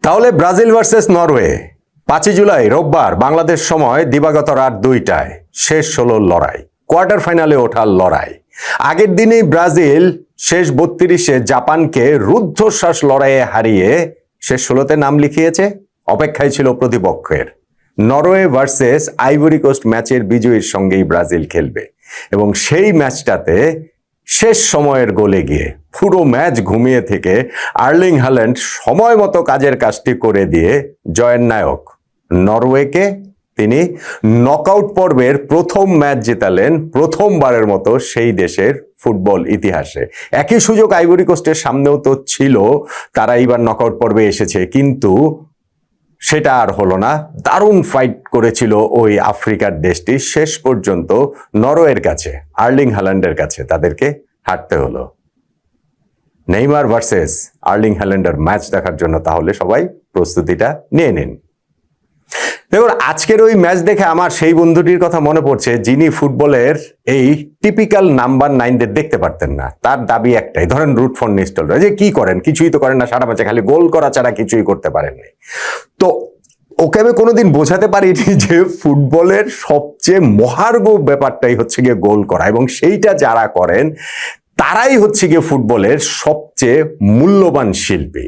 তাহলে Brazil versus Norway 5 July রোববার বাংলাদেশ সময় দিবাগত রাত 2টায় শেষ হলো লড়াই, কোয়ার্টার ফাইনালে ওঠার লড়াই। আগের দিনেই ব্রাজিল শেষ 32-এ জাপানকে রুদ্ধশ্বাস লড়াইয়ে হারিয়ে শেষ 16তে নাম লিখিয়েছে। অপেক্ষায় ছিল প্রতিপক্ষের নরওয়ে ভার্সেস আইভরি কোস্ট ম্যাচের বিজয়ীর সঙ্গেই ব্রাজিল খেলবে এবং সেই ম্যাচটাতে শেষ সময়ের গোলে গিয়ে পুরো ম্যাচ ঘুমিয়ে থেকে আর্লিং হাল্যান্ড সময় মতো কাজের কাজটি করে দিয়ে জয়ের নায়ক নরওয়েকে তিনি নকআউট পর্বের প্রথম ম্যাচ জেতালেন প্রথমবারের মতো সেই দেশের ফুটবল ইতিহাসে। একই সুযোগ আইভরি কোস্টের সামনেও তো ছিল, তারা এবার নকআউট পর্বে এসেছে, কিন্তু সেটা আর হলো না। দারুণ ফাইট করেছিল ওই আফ্রিকার দেশটি, শেষ পর্যন্ত নরওয়ের কাছে আর্লিং হাল্যান্ডের কাছে তাদেরকে হারতে হলো। নেইমার ভার্সেস আর্লিং হাল্যান্ডের ম্যাচ দেখার জন্য তাহলে সবাই প্রস্তুতিটা নিয়ে নিন। দেখুন, আজকের ওই ম্যাচ দেখে আমার সেই বন্ধুটির কথা মনে পড়ছে যিনি ফুটবলের এই টিপিক্যাল নাম্বার 9দের দেখতে পারতেন না। তার দাবি একটাই, ধরেন রুট ফর নিস্টেলরয়, যে কি করেন, কিছুই তো করেন না, সারা ম্যাচে খালি গোল করা ছাড়া কিছুই করতে পারেননি। তো ওকে আমি কোনোদিন বোঝাতে পারিনি যে ফুটবলের সবচেয়ে মহার্ঘ ব্যাপারটাই হচ্ছে গিয়ে গোল করা, এবং সেইটা যারা করেন তারাই হচ্ছে গিয়ে ফুটবলের সবচেয়ে মূল্যবান শিল্পী।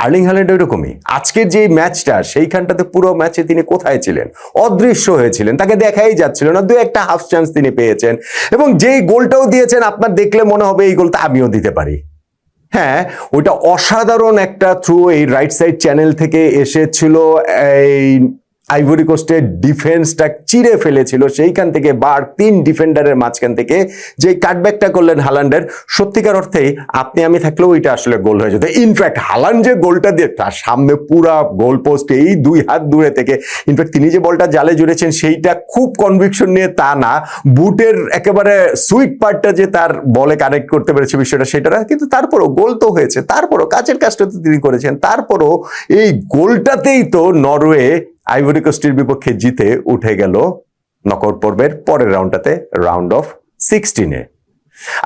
আর্লিং হাল্যান্ড এরকমই। আজকের যে ম্যাচটা, সেইখানটাতে পুরো ম্যাচে তিনি কোথায় ছিলেন? অদৃশ্য হয়েছিলেন, তাকে দেখাই যাচ্ছিল না। 2-1টা হাফ চান্স তিনি পেয়েছেন এবং যেই গোলটাও দিয়েছেন আপনার দেখলে মনে হবে এই গোলটা আমিও দিতে পারি। হ্যাঁ, ওইটা অসাধারণ একটা থ্রু এই রাইট সাইড চ্যানেল থেকে এসেছিল, এই আইভরি কোস্টের ডিফেন্সটা চিরে ফেলেছিল সেইখান থেকে, বার 3 ডিফেন্ডারের মাঝখান থেকে যে কাটব্যাকটা করলেন হাল্যান্ডের, সত্যিকার অর্থেই আপনি আমি থাকলেও এটা আসলে গোল হয়ে যেত। ইনফ্যাক্ট হাল্যান্ড যে গোলটা দিয়ে তার সামনে পুরা গোল পোস্ট এই 2 হাত দূরে থেকে, ইনফ্যাক্ট তিনি যে বলটা জালে জুড়েছেন সেইটা খুব কনভিকশন নিয়ে তা না, বুটের একেবারে সুইট পার্টটা যে তার বলে কানেক্ট করতে পেরেছে বিষয়টা সেটা না, কিন্তু তারপরও গোল তো হয়েছে, তারপরও কাজের কাজটা তো তিনি করেছেন, তারপরও এই গোলটাতেই তো নরওয়ে আইভরি কোস্টের বিপক্ষে জিতে উঠে গেল নকআউট পর্বের পরের রাউন্ডটাতে, রাউন্ড অফ 16-এ।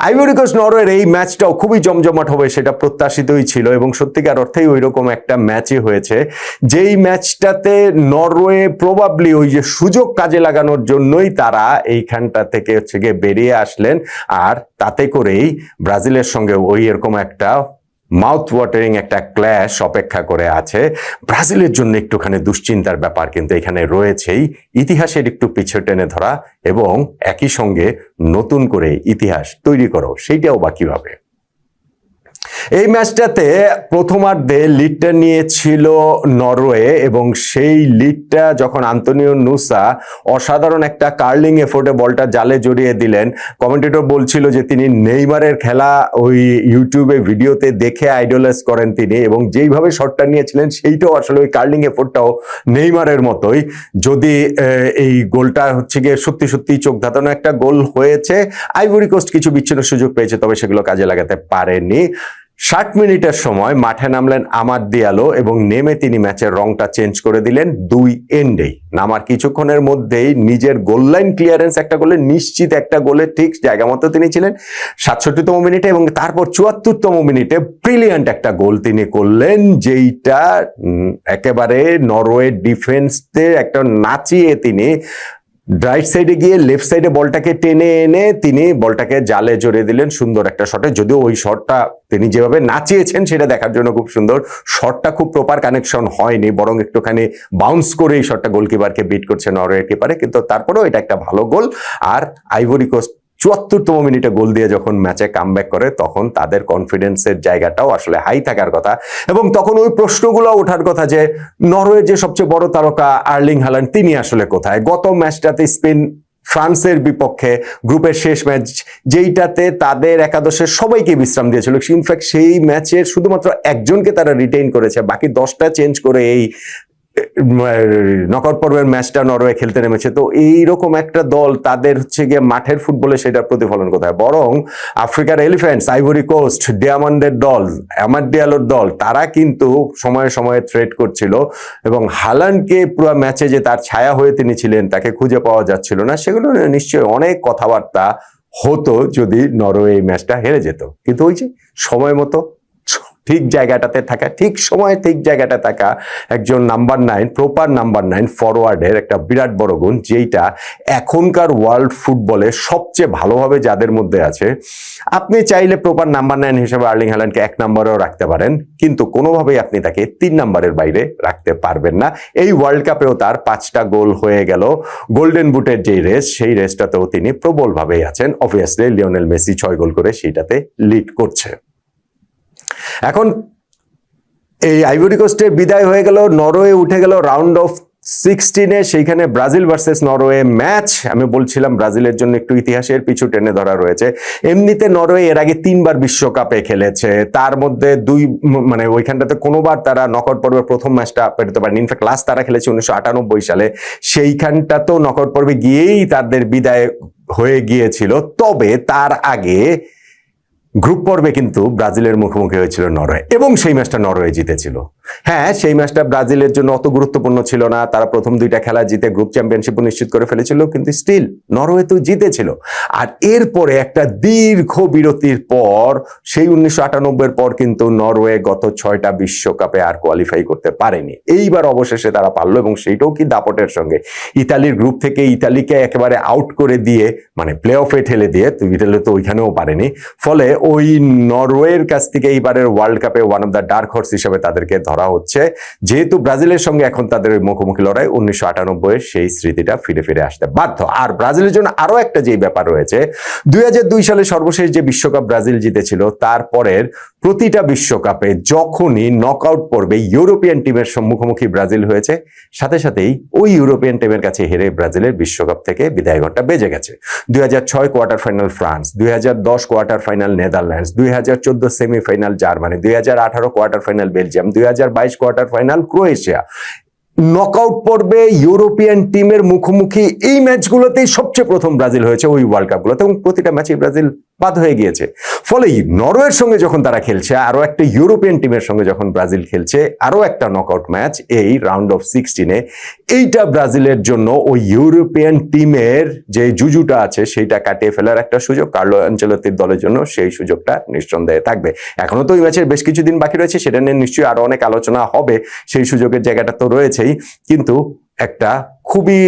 আইভরি কোস্ট নরওয়ের এই ম্যাচটাও খুবই জমজমাট হবে সেটা প্রত্যাশিতই ছিল, এবং সত্যিকার অর্থেই ওই রকম একটা ম্যাচই হয়েছে, যেই ম্যাচটাতে নরওয়ে প্রবাবলি ওই যে সুযোগ কাজে লাগানোর জন্যই তারা এইখানটা থেকে হচ্ছে গিয়ে বেরিয়ে আসলেন, আর তাতে করেই ব্রাজিলের সঙ্গে ওই এরকম একটা মাউথ ওয়াটারিং একটা ক্ল্যাশ অপেক্ষা করে আছে। ব্রাজিলের জন্য একটুখানি দুশ্চিন্তার ব্যাপার কিন্তু এখানে রয়েছেই, ইতিহাসের একটু পিছু টেনে ধরা এবং একই সঙ্গে নতুন করে ইতিহাস তৈরি করো, সেইটাও বা কিভাবে। এই ম্যাচটাতে প্রথমার্ধে লিডটা নিয়েছিল নরওয়ে, এবং সেই লিডটা যখন আন্তোনিও নুসা অসাধারণ একটা কার্লিং এফোর্টে বলটা জালে জড়িয়ে দিলেন, কমেন্টেটর বলছিল যে তিনি নেইমারের খেলা ওই ইউটিউবে ভিডিওতে দেখে আইডলাইজ করেন তিনি, এবং যেইভাবে শটটা নিয়েছিলেন সেইটাও আসলে ওই কার্লিং এফোর্টটাও নেইমারের মতোই। যদি এই গোলটা হচ্ছে গিয়ে সত্যি সত্যি চোখ ধাঁধানো একটা গোল হয়েছে, আইভরি কোস্ট কিছু বিচ্ছিন্ন সুযোগ পেয়েছে, তবে সেগুলো কাজে লাগাতে পারেনি। 60 মিনিটের সময় মাঠে নামলেন আমাদ দিয়ালো এবং নেমে তিনি ম্যাচের রংটা চেঞ্জ করে দিলেন 2 এন্ডেই। নামার কিছুক্ষণের মধ্যেই নিজের গোল লাইন ক্লিয়ারেন্স একটা গোলে, নিশ্চিত একটা গোলে ঠিক জায়গা মতো তিনি ছিলেন 67তম মিনিটে, এবং তারপর 74তম মিনিটে ব্রিলিয়ান্ট একটা গোল তিনি করলেন, যেইটা একেবারে নরওয়ে ডিফেন্সে একটা নাচিয়ে তিনি রাইট সাইডে গিয়ে লেফট সাইডে বলটাকে টেনে এনে তিনি বলটাকে জালে জড়িয়ে দিলেন সুন্দর একটা শটে। যদিও ওই শটটা তিনি যেভাবে নাচিয়েছেন সেটা দেখার জন্য খুব সুন্দর, শটটা খুব প্রপার কানেকশন হয়নি, বরং একটুখানি বাউন্স করে এই শটটা গোলকিপারকে বিট করছে নরওয়ের কিপারে, কিন্তু তারপরেও এটা একটা ভালো গোল। আর আইভরি কোস্ট 74তম মিনিটে গোল দিয়ে যখন ম্যাচে কামব্যাক করে তখন তাদের কনফিডেন্সের জায়গাটাও আসলে হাই থাকার কথা, এবং তখন ওই প্রশ্নগুলো ওঠার কথা যে নরওয়ের যে সবচেয়ে বড় তারকা আর্লিং হাল্যান্ড তিনি আসলে কোথায়। গত ম্যাচটাতে স্পেন ফ্রান্সের বিপক্ষে গ্রুপের শেষ ম্যাচ, যেইটাতে তাদের একাদশের সবাইকে বিশ্রাম দিয়েছিল, ইনফ্যাক্ট সেই ম্যাচের শুধুমাত্র একজনকে তারা রিটেইন করেছে, বাকি 10টা চেঞ্জ করে এই নকআউট পর্বের ম্যাচটা নরওয়ে খেলতে নেমেছে। তো এইরকম একটা দল তাদের হচ্ছে গিয়ে মাঠের ফুটবলে সেটার প্রতিফলন কোথায়? বরং আফ্রিকার এলিফ্যান্টস, আইভরি কোস্ট, ডিয়ামন্ডের দল, আমাদ দিয়ালোর দল, তারা কিন্তু সময়ে সময়ে থ্রেট করছিল, এবং হাল্যান্ডকে পুরো ম্যাচে যে তার ছায়া হয়ে তিনি ছিলেন তাকে খুঁজে পাওয়া যাচ্ছিল না। সেগুলো নিশ্চয়ই অনেক কথাবার্তা হতো যদি নরওয়ে এই ম্যাচটা হেরে যেত, কিন্তু ওই যে সময় মতো ঠিক জায়গাটাতে থাকা, ঠিক সময়ে ঠিক জায়গাটা থাকা একজন নাম্বার 9, প্রপার নাম্বার 9 ফরওয়ার্ডের একটা বিরাট বড় গুণ, যেইটা এখনকার ওয়ার্ল্ড ফুটবলে সবচেয়ে ভালোভাবে যাদের মধ্যে আছে। আপনি চাইলে প্রপার নাম্বার 9 হিসেবে আর্লিং হ্যালান্ডকে 1 নম্বরেও রাখতে পারেন, কিন্তু কোনোভাবেই আপনি তাকে 3 নম্বরের বাইরে রাখতে পারবেন না। এই ওয়ার্ল্ড কাপেও তার 5টা গোল হয়ে গেল। গোল্ডেন বুটের যে রেস, সেই রেসটাতেও তিনি প্রবলভাবেই আছেন। অবভিয়াসলি লিওনেল মেসি 6 গোল করে সেইটাতে লিড করছে। এখন এই আইভরি কোস্টের বিদায় হয়ে গেল, নরওয়ে উঠে গেল রাউন্ড অফ 16-এ। সেইখানে ব্রাজিল ভার্সেস নরওয়ে ম্যাচ। আমি বলছিলাম ব্রাজিলের জন্য একটু ইতিহাসের পিছু টেনে ধরা রয়েছে। এমনিতে নরওয়ে এর আগে 3বার বিশ্বকাপে খেলেছে, তার মধ্যে মানে ওইখানটাতে কোনোবার তারা নকআউট পর্বের প্রথম ম্যাচটা পেরোতে পারেনি। ইনফ্যাক্ট লাস্ট তারা খেলেছে 1998 সালে, সেইখানটাতেও নকআউট পর্বে গিয়েই তাদের বিদায় হয়ে গিয়েছিল। তবে তার আগে গ্রুপ পর্বে কিন্তু ব্রাজিলের মুখোমুখি হয়েছিল নরওয়ে, এবং সেই ম্যাচটা নরওয়ে জিতেছিল। হ্যাঁ, সেই ম্যাচটা ব্রাজিলের জন্য অত গুরুত্বপূর্ণ ছিল না, তারা প্রথম 2টা খেলা জিতে গ্রুপ চ্যাম্পিয়নশিপও নিশ্চিত করে ফেলেছিল, কিন্তু স্টিল নরওয়ে তো জিতেছিল। আর এরপরে একটা দীর্ঘ বিরতির পর, সেই 1998-এর পর কিন্তু নরওয়ে গত 6টা বিশ্বকাপে আর কোয়ালিফাই করতে পারেনি। এইবার অবশেষে তারা পারলো, এবং সেইটাও কি দাপটের সঙ্গে। ইতালির গ্রুপ থেকে ইতালিকে একেবারে আউট করে দিয়ে, মানে প্লে অফে ঠেলে দিয়ে, ইতালি তো ওইখানেও পারেনি। ফলে ওই নরওয়ের কাছ থেকে এইবারের ওয়ার্ল্ড কাপে one of the dark horse হিসেবে তাদেরকে ধরা হচ্ছে, যেহেতু ব্রাজিলের সঙ্গে এখন তাদের ওই মুখোমুখি লড়াই 1998-এর সেই স্মৃতিটা ফিরে ফিরে আসতে বাধ্য। আর ব্রাজিলের জন্য আরো একটা যে ব্যাপার রয়েছে, 2002 সালে সর্বশেষ যে বিশ্বকাপ ব্রাজিল জিতেছিল, তারপরের প্রতিটা বিশ্বকাপে যখনই নকআউট পর্বে ইউরোপিয়ান টিমের মুখোমুখি ব্রাজিল হয়েছে, সাথে সাথেই ওই ইউরোপিয়ান টিমের কাছে হেরে ব্রাজিলের বিশ্বকাপ থেকে বিদায় ঘন্টা বেজে গেছে। 2006 quarter final France, 2010 quarter final Netherlands, 2014 semifinal Germany, 2018 quarter final Belgium, 2022 quarter final Croatia. Knockout পর্বে ইউরোপিয়ান টিমের মুখোমুখি এই ম্যাচগুলোতেই সবচেয়ে প্রথম ব্রাজিল হয়েছে ওই ওয়ার্ল্ড কাপগুলোতে, এবং প্রতিটা ম্যাচে ব্রাজিল বাদ হয়ে গিয়েছে। ফলে নরওয়ের সঙ্গে যখন তারা খেলছে, আরো একটা ইউরোপিয়ান টিমের সঙ্গে যখন ব্রাজিল খেলছে, আরো একটা নকআউট ম্যাচ এই রাউন্ড অফ 16-এ, এইটা ব্রাজিলের জন্য ওই ইউরোপিয়ান টিমের যে জুজুটা আছে সেইটা কাটিয়ে ফেলার একটা সুযোগ। কার্লো আনচেলত্তির দলের জন্য সেই সুযোগটা নিঃসন্দেহে থাকবে। এখনো তো ওই ম্যাচের বেশ কিছুদিন বাকি রয়েছে, সেটা নিয়ে নিশ্চয়ই আরো অনেক আলোচনা হবে, সেই সুযোগের জায়গাটা তো রয়েছেই। কিন্তু একটা খুবই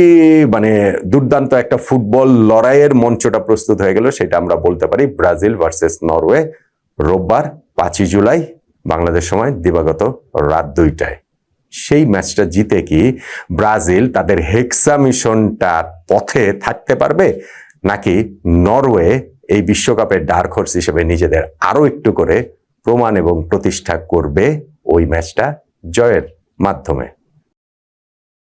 মানে দুর্দান্ত একটা ফুটবল লড়াইয়ের মঞ্চটা প্রস্তুত হয়ে গেল, সেটা আমরা বলতে পারি। ব্রাজিল ভার্সেস নরওয়ে, রোববার 5 জুলাই বাংলাদেশ সময় দিবাগত রাত 2টায়। সেই ম্যাচটা জিতে কি ব্রাজিল তাদের হেক্সা মিশনটার পথে থাকতে পারবে, নাকি নরওয়ে এই বিশ্বকাপের ডার্ক হর্স হিসেবে নিজেদের আরো একটু করে প্রমাণ এবং প্রতিষ্ঠা করবে ওই ম্যাচটা জয়ের মাধ্যমে?